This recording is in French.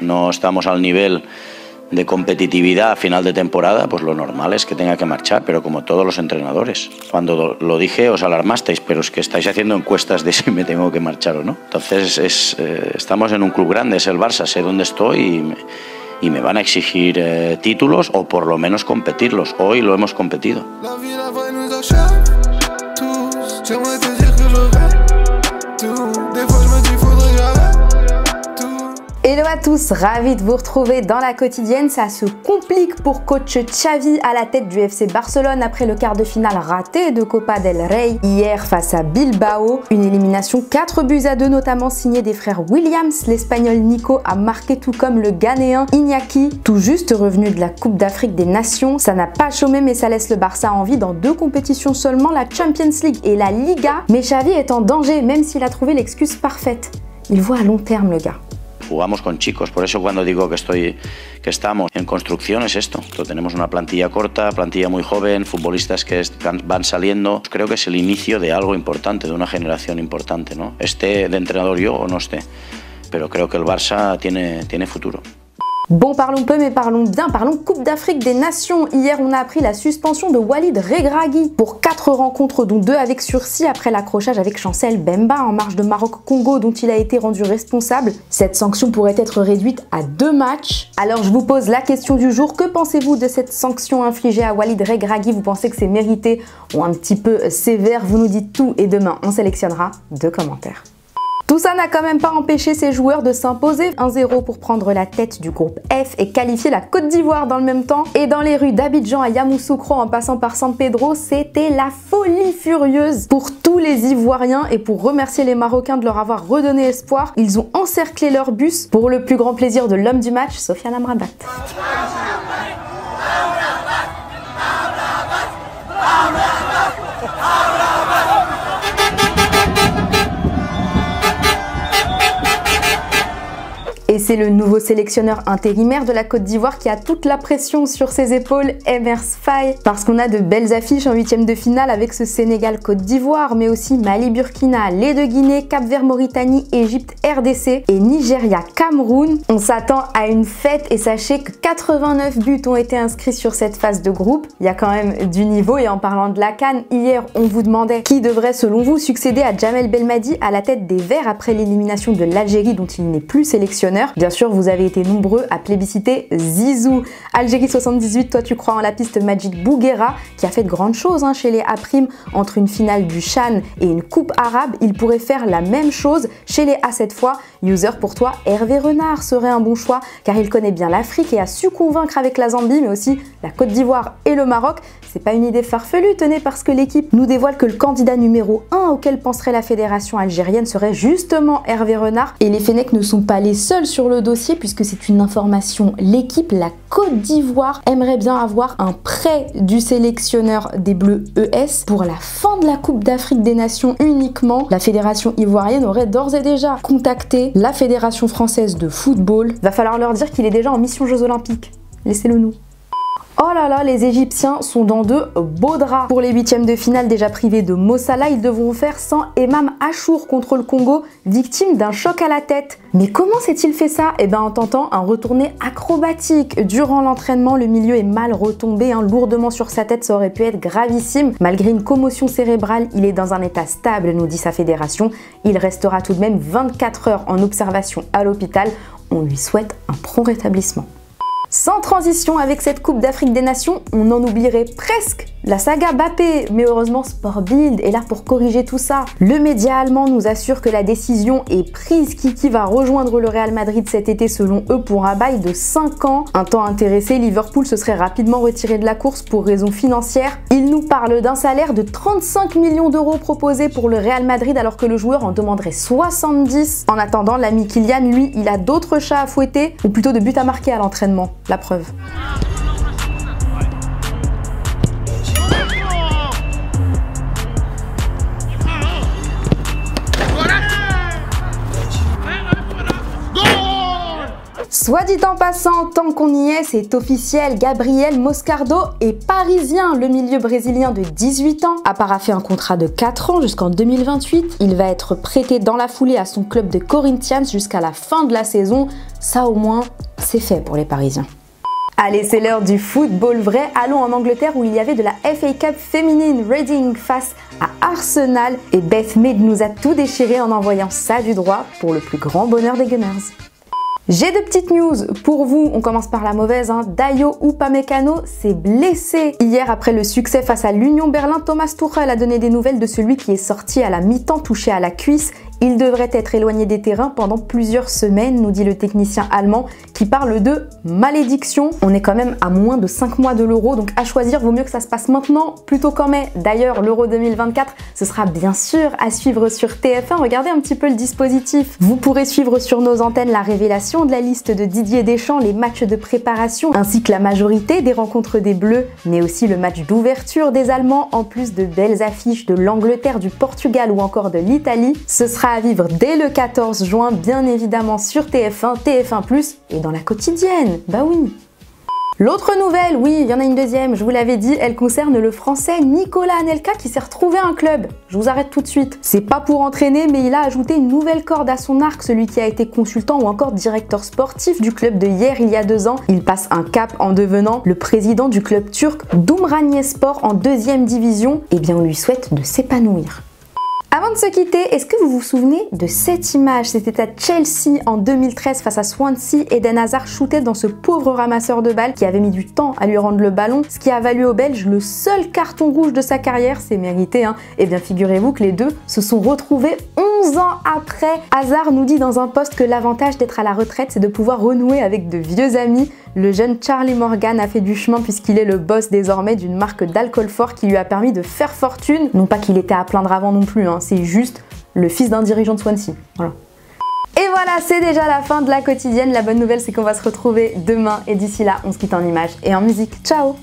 no estamos al nivel de competitividad a final de temporada, pues lo normal es que tenga que marchar, pero como todos los entrenadores. Cuando lo dije os alarmasteis, pero es que estáis haciendo encuestas de si me tengo que marchar o no. Entonces estamos en un club grande, es el Barça, sé dónde estoy y me van a exigir títulos o por lo menos competirlos. Hoy lo hemos competido. Hello à tous, ravi de vous retrouver dans la quotidienne. Ça se complique pour coach Xavi à la tête du FC Barcelone après le quart de finale raté de Copa del Rey hier face à Bilbao. Une élimination 4-2 notamment signée des frères Williams. L'Espagnol Nico a marqué tout comme le Ghanéen Iñaki, tout juste revenu de la Coupe d'Afrique des Nations. Ça n'a pas chômé mais ça laisse le Barça en vie dans 2 compétitions seulement, la Champions League et la Liga. Mais Xavi est en danger même s'il a trouvé l'excuse parfaite. Il voit à long terme le gars. Jugamos con chicos, por eso cuando digo que estamos en construcción es esto. Tenemos una plantilla corta, plantilla muy joven, futbolistas que van saliendo. Creo que es el inicio de algo importante, de una generación importante, ¿no? Esté de entrenador yo o no esté, pero creo que el Barça tiene futuro. Bon, parlons peu mais parlons bien, parlons Coupe d'Afrique des Nations. Hier, on a appris la suspension de Walid Regragui pour 4 rencontres, dont 2 avec sursis après l'accrochage avec Chancel Bemba en marge de Maroc-Congo dont il a été rendu responsable. Cette sanction pourrait être réduite à 2 matchs. Alors je vous pose la question du jour, que pensez-vous de cette sanction infligée à Walid Regragui? Vous pensez que c'est mérité ou un petit peu sévère? Vous nous dites tout et demain on sélectionnera 2 commentaires. Tout ça n'a quand même pas empêché ces joueurs de s'imposer 1-0 pour prendre la tête du groupe F et qualifier la Côte d'Ivoire dans le même temps. Et dans les rues d'Abidjan à Yamoussoukro en passant par San Pedro, c'était la folie furieuse pour tous les Ivoiriens. Et pour remercier les Marocains de leur avoir redonné espoir, ils ont encerclé leur bus pour le plus grand plaisir de l'homme du match, Sofiane Amrabat. Et c'est le nouveau sélectionneur intérimaire de la Côte d'Ivoire qui a toute la pression sur ses épaules, Emers Faye. Parce qu'on a de belles affiches en 8e de finale avec ce Sénégal-Côte d'Ivoire, mais aussi Mali-Burkina, les 2 Guinée, Cap-Vert-Mauritanie, Égypte, RDC et Nigeria-Cameroun. On s'attend à une fête et sachez que 89 buts ont été inscrits sur cette phase de groupe. Il y a quand même du niveau et en parlant de la CAN, hier on vous demandait qui devrait selon vous succéder à Djamel Belmadi à la tête des Verts après l'élimination de l'Algérie dont il n'est plus sélectionneur. Bien sûr, vous avez été nombreux à plébisciter Zizou. Algérie 78, toi tu crois en la piste Majid Bouguera qui a fait de grandes choses chez les A'. Entre une finale du Chan et une coupe arabe, il pourrait faire la même chose chez les A cette fois. User, pour toi, Hervé Renard serait un bon choix car il connaît bien l'Afrique et a su convaincre avec la Zambie mais aussi la Côte d'Ivoire et le Maroc. C'est pas une idée farfelue, tenez, parce que l'équipe nous dévoile que le candidat numéro 1 auquel penserait la fédération algérienne serait justement Hervé Renard. Et les Fennecs ne sont pas les seuls sur le dossier puisque c'est une information. L'équipe, la Côte d'Ivoire, aimerait bien avoir un prêt du sélectionneur des Bleus ES pour la fin de la Coupe d'Afrique des Nations uniquement. La fédération ivoirienne aurait d'ores et déjà contacté la Fédération française de football. Va falloir leur dire qu'il est déjà en mission Jeux Olympiques. Laissez-le nous. Oh là là, les Égyptiens sont dans de beaux draps. Pour les 8e de finale déjà privés de Mo Salah, ils devront faire sans Emam Achour contre le Congo, victime d'un choc à la tête. Mais comment s'est-il fait ça? Eh ben en tentant un retourné acrobatique. Durant l'entraînement, le milieu est mal retombé, lourdement sur sa tête, ça aurait pu être gravissime. Malgré une commotion cérébrale, il est dans un état stable, nous dit sa fédération. Il restera tout de même 24 heures en observation à l'hôpital. On lui souhaite un prompt rétablissement. Sans transition avec cette Coupe d'Afrique des Nations, on en oublierait presque la saga Mbappé, mais heureusement Sport Bild est là pour corriger tout ça. Le média allemand nous assure que la décision est prise, Kiki va rejoindre le Real Madrid cet été selon eux pour un bail de 5 ans. Un temps intéressé, Liverpool se serait rapidement retiré de la course pour raisons financières. Il nous parle d'un salaire de 35 millions d'euros proposé pour le Real Madrid alors que le joueur en demanderait 70. En attendant, l'ami Kylian, lui, il a d'autres chats à fouetter, ou plutôt de buts à marquer à l'entraînement. La preuve. Soit dit en passant, tant qu'on y est, c'est officiel, Gabriel Moscardo est parisien. Le milieu brésilien de 18 ans a paraphé un contrat de 4 ans jusqu'en 2028. Il va être prêté dans la foulée à son club de Corinthians jusqu'à la fin de la saison. Ça au moins, c'est fait pour les Parisiens. Allez, c'est l'heure du football vrai. Allons en Angleterre où il y avait de la FA Cup féminine, Reading face à Arsenal. Et Beth Mead nous a tout déchiré en envoyant ça du droit pour le plus grand bonheur des Gunners. J'ai de petites news pour vous, on commence par la mauvaise, Dayo Upamecano s'est blessé. Hier, après le succès face à l'Union Berlin, Thomas Tuchel a donné des nouvelles de celui qui est sorti à la mi-temps touché à la cuisse. Il devrait être éloigné des terrains pendant plusieurs semaines, nous dit le technicien allemand, qui parle de malédiction. On est quand même à moins de 5 mois de l'Euro, donc à choisir, vaut mieux que ça se passe maintenant plutôt qu'en mai. D'ailleurs, l'Euro 2024, ce sera bien sûr à suivre sur TF1. Regardez un petit peu le dispositif. Vous pourrez suivre sur nos antennes la révélation de la liste de Didier Deschamps, les matchs de préparation, ainsi que la majorité des rencontres des Bleus, mais aussi le match d'ouverture des Allemands, en plus de belles affiches de l'Angleterre, du Portugal ou encore de l'Italie. Ce sera à vivre dès le 14 juin, bien évidemment sur TF1, TF1+, et dans la quotidienne, bah oui. L'autre nouvelle, oui, il y en a une deuxième, je vous l'avais dit, elle concerne le français Nicolas Anelka qui s'est retrouvé un club. Je vous arrête tout de suite. C'est pas pour entraîner, mais il a ajouté une nouvelle corde à son arc, celui qui a été consultant ou encore directeur sportif du club de hier il y a 2 ans. Il passe un cap en devenant le président du club turc Dumraniyespor en 2e division. Eh bien, on lui souhaite de s'épanouir. Avant de se quitter, est-ce que vous vous souvenez de cette image? C'était à Chelsea en 2013 face à Swansea. Eden Hazard shootait dans ce pauvre ramasseur de balles qui avait mis du temps à lui rendre le ballon, ce qui a valu au Belge le seul carton rouge de sa carrière. C'est mérité, Eh bien, figurez-vous que les deux se sont retrouvés 11 ans après. Hazard nous dit dans un post que l'avantage d'être à la retraite, c'est de pouvoir renouer avec de vieux amis. Le jeune Charlie Morgan a fait du chemin puisqu'il est le boss désormais d'une marque d'alcool fort qui lui a permis de faire fortune. Non pas qu'il était à plaindre avant non plus, c'est juste le fils d'un dirigeant de Swansea. Voilà. Et voilà, c'est déjà la fin de la quotidienne. La bonne nouvelle, c'est qu'on va se retrouver demain. Et d'ici là, on se quitte en images et en musique. Ciao!